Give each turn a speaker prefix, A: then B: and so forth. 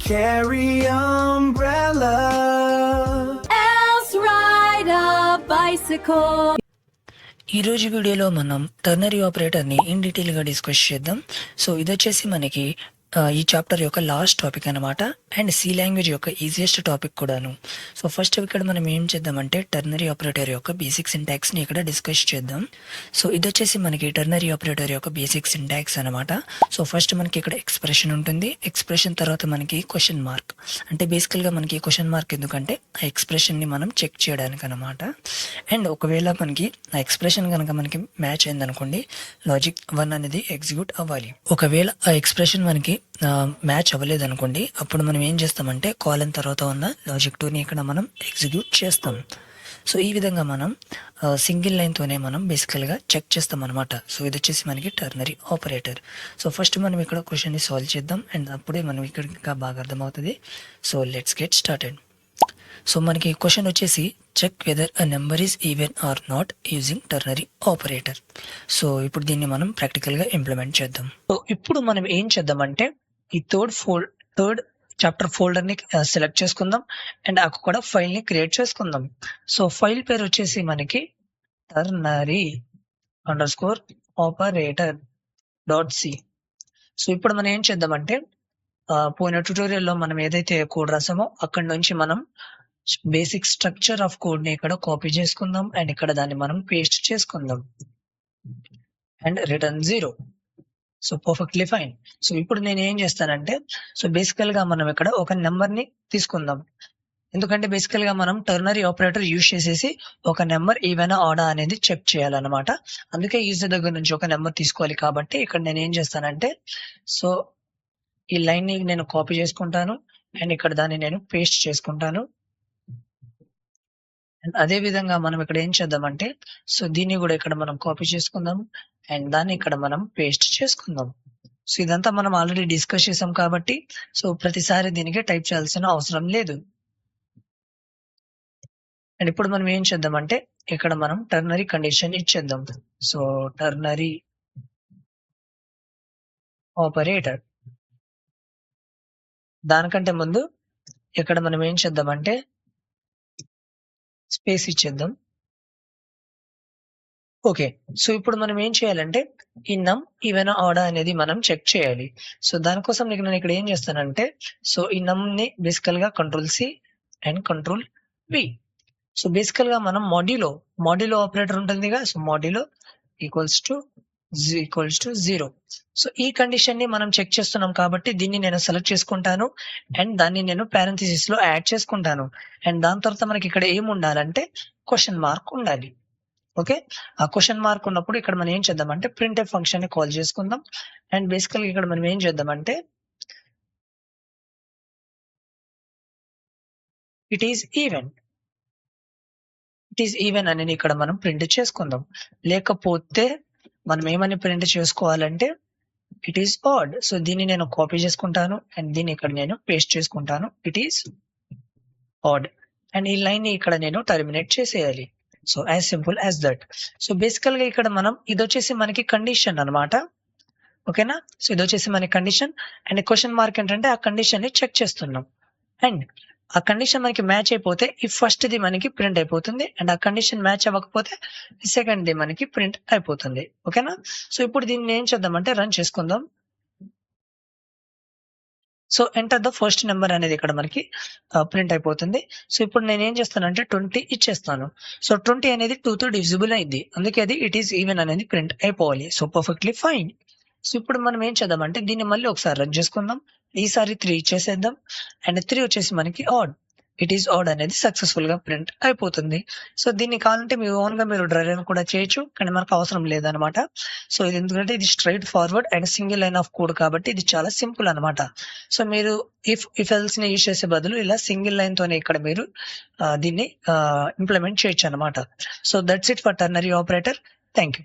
A: carry umbrella.
B: Else ride a bicycle.
C: ఈ రోజు వీడియోలో మనం టర్నరీ ఆపరేటర్ని ఇన్ డీటెయిల్గా డిస్కస్ చేద్దాం. సో ఇది వచ్చేసి మనకి ఈ చాప్టర్ యొక్క లాస్ట్ టాపిక్ అనమాట, అండ్ సి లాంగ్వేజ్ యొక్క ఈజియెస్ట్ టాపిక్ కూడాను. సో ఫస్ట్ ఇక్కడ మనం ఏం చేద్దామంటే టర్నరీ ఆపరేటర్ యొక్క బేసిక్ సింటాక్స్ని ఇక్కడ డిస్కస్ చేద్దాం. సో ఇది వచ్చేసి మనకి టర్నరీ ఆపరేటర్ యొక్క బేసిక్ సింటాక్స్ అనమాట. సో ఫస్ట్ మనకి ఇక్కడ ఎక్స్ప్రెషన్ ఉంటుంది, ఎక్స్ప్రెషన్ తర్వాత మనకి క్వశ్చన్ మార్క్. అంటే బేసికల్గా మనకి క్వశ్చన్ మార్క్ ఎందుకంటే ఆ ఎక్స్ప్రెషన్ని మనం చెక్ చేయడానికి అనమాట. అండ్ ఒకవేళ మనకి ఆ ఎక్స్ప్రెషన్ కనుక మనకి మ్యాచ్ అయిందనుకోండి, లాజిక్ 1 అనేది ఎగ్జిక్యూట్ అవ్వాలి. ఒకవేళ ఆ ఎక్స్ప్రెషన్ మనకి మ్యాచ్ అవ్వలేదు అనుకోండి, అప్పుడు మనం ఏం చేస్తామంటే కాలన్ తర్వాత ఉన్న లాజిక్ 2ని ఇక్కడ మనం ఎగ్జిక్యూట్ చేస్తాం. సో ఈ విధంగా మనం సింగిల్ లైన్తోనే మనం బేసికల్గా చెక్ చేస్తాం అనమాట. సో ఇది వచ్చేసి మనకి టర్నరీ ఆపరేటర్. సో ఫస్ట్ మనం ఇక్కడ క్వశ్చన్ని సాల్వ్ చేద్దాం, అండ్ అప్పుడే మనం ఇక్కడ ఇంకా బాగా అర్థమవుతుంది. So let's get started. So మనకి క్వశ్చన్ వచ్చేసి check whether a number is even or not using ternary operator. So ఇప్పుడు దీన్ని మనం ప్రాక్టికల్గా ఇంప్లిమెంట్ చేద్దాం. సో ఇప్పుడు మనం ఏం చేద్దామంటే ఈ థర్డ్ చాప్టర్ ఫోల్డర్ని సెలెక్ట్ చేసుకుందాం, అండ్ అక్కడ కూడా ఫైల్ని క్రియేట్ చేసుకుందాం. సో ఫైల్ పేరు వచ్చేసి మనకి ternary_operator.c. సో ఇప్పుడు మనం ఏం చేద్దామంటే పోయిన ట్యుటోరియల్లో మనం ఏదైతే కోడ్ రాసామో అక్కడ నుంచి మనం బేసిక్ స్ట్రక్చర్ ఆఫ్ కోడ్ ని ఇక్కడ కాపీ చేసుకుందాం, అండ్ ఇక్కడ దాన్ని మనం పేస్ట్ చేసుకుందాం and return 0. So perfectly fine. So ఇప్పుడు నేను ఏం చేస్తానంటే, సో బేసికల్ గా మనం ఇక్కడ ఒక నెంబర్ ని తీసుకుందాం. ఎందుకంటే బేసికల్ గా మనం టర్నరీ ఆపరేటర్ యూజ్ చేసేసి ఒక నెంబర్ ఈవెన్ ఆడా అనేది చెక్ చేయాలన్నమాట. అందుకే యూజర్ దగ్గర నుంచి ఒక నెంబర్ తీసుకోవాలి. కాబట్టి ఇక్కడ నేను ఏం చేస్తానంటే, సో ఈ లైన్ ని నేను కాపీ చేసుకుంటాను, అండ్ ఇక్కడ దాన్ని నేను పేస్ట్ చేసుకుంటాను. అండ్ అదే విధంగా మనం ఇక్కడ ఏం చేద్దామంటే, సో దీన్ని కూడా ఇక్కడ మనం కాపీ చేసుకుందాం, అండ్ దాన్ని ఇక్కడ మనం పేస్ట్ చేసుకుందాం. సో ఇదంతా మనం ఆల్రెడీ డిస్కస్ చేసాం కాబట్టి సో ప్రతిసారి దీనికి టైప్ చేయాల్సిన అవసరం లేదు. అండ్ ఇప్పుడు మనం ఏం చేద్దామంటే ఇక్కడ మనం టర్నరీ కండిషన్ ఇచ్చేద్దాం. సో టర్నరీ ఆపరేటర్, దానికంటే ముందు ఇక్కడ మనం ఏం చేద్దామంటే స్పేస్ ఇచ్చేద్దాం. ఓకే, సో ఇప్పుడు మనం ఏం చేయాలంటే ఈ నమ్ ఈవెన్ ఆడా అనేది మనం చెక్ చేయాలి. సో దానికోసం నేను ఇక్కడ ఏం చేస్తానంటే, సో ఈ నమ్ ని బేసికల్ గా Ctrl+C అండ్ Ctrl+V. సో బేసికల్ గా మనం మాడ్యులో ఆపరేటర్ ఉంటుందిగా, so modulo equals to 0. So ఈ కండిషన్ ని మనం చెక్ చేస్తున్నాం కాబట్టి దీన్ని నేను సెలెక్ట్ చేసుకుంటాను, అండ్ దాన్ని నేను పారెంథసిస్ లో యాడ్ చేసుకుంటాను. అండ్ దాని తర్వాత మనకి ఇక్కడ ఏం ఉండాలంటే క్వశ్చన్ మార్క్ ఉండాలి. ఓకే, ఆ క్వశ్చన్ మార్క్ ఉన్నప్పుడు ఇక్కడ మనం ఏం చేద్దామంటే ప్రింట్ఎఫ్ ఫంక్షన్ ని కాల్ చేసుకుందాం. అండ్ బేసికల్ ఇక్కడ మనం ఏం చేద్దామంటే ఇట్ ఈస్ ఈవెన్ అని ఇక్కడ మనం ప్రింట్ చేసుకుందాం. లేకపోతే మనం ఏమని ప్రింట్ చేసుకోవాలంటే ఇట్ ఈస్ ఆడ్. సో దీన్ని నేను కాపీ చేసుకుంటాను, అండ్ దీన్ని ఇక్కడ నేను పేస్ట్ చేసుకుంటాను. ఇట్ ఈస్ ఆడ్, అండ్ ఈ లైన్ ని ఇక్కడ నేను టర్మినేట్ చేసేయాలి. So as simple as that. So బేసికల్ గా ఇక్కడ మనం ఇది వచ్చేసి మనకి కండిషన్ అన్నమాట. ఓకేనా, సో ఇది వచ్చేసి మనకి కండిషన్, అండ్ క్వశ్చన్ మార్క్ ఏంటంటే ఆ కండిషన్ ని చెక్ చేస్తున్నాం. అండ్ ఆ కండిషన్ మనకి మ్యాచ్ అయిపోతే ఈ ఫస్ట్ ది మనకి ప్రింట్ అయిపోతుంది, అండ్ ఆ కండిషన్ మ్యాచ్ అవ్వకపోతే ఈ సెకండ్ ది మనకి ప్రింట్ అయిపోతుంది. ఓకేనా, సో ఇప్పుడు దీన్ని ఏం చేద్దామంటే రన్ చేసుకుందాం. So enter the first number అనేది ఇక్కడ మనకి ప్రింట్ అయిపోతుంది. సో ఇప్పుడు నేను ఏం చేస్తానంటే 20 ఇచ్చేస్తాను. సో 20 అనేది 2తో డివిజిబుల్ అయింది, అందుకే అది ఇట్ ఈస్ ఈవెన్ అనేది ప్రింట్ అయిపోవాలి. So perfectly fine. సో ఇప్పుడు మనం ఏం చేద్దామంటే దీన్ని మళ్ళీ ఒకసారి రన్ చేసుకుందాం. ఈసారి 3 ఇచ్చేసేద్దాం, అండ్ 3 వచ్చేసి మనకి ఆడ్. ఇట్ ఈస్ ఆడ్ అనేది సక్సెస్ఫుల్ గా ప్రింట్ అయిపోతుంది. సో దీన్ని కావాలంటే మీ ఓన్ గా మీరు డ్రైవ్ కూడా చేయొచ్చు, కానీ మనకు అవసరం లేదనమాట. సో ఇది ఎందుకంటే ఇది straight forward and single line of code కాబట్టి ఇది చాలా సింపుల్ అనమాట. సో మీరు ఇఫ్ ఎల్స్ ని యూజ్ చేసే బదులు ఇలా సింగిల్ లైన్ తోనే ఇక్కడ మీరు దీన్ని ఇంప్లిమెంట్ చేయొచ్చు అనమాట. So that's it for ternary operator. Thank you.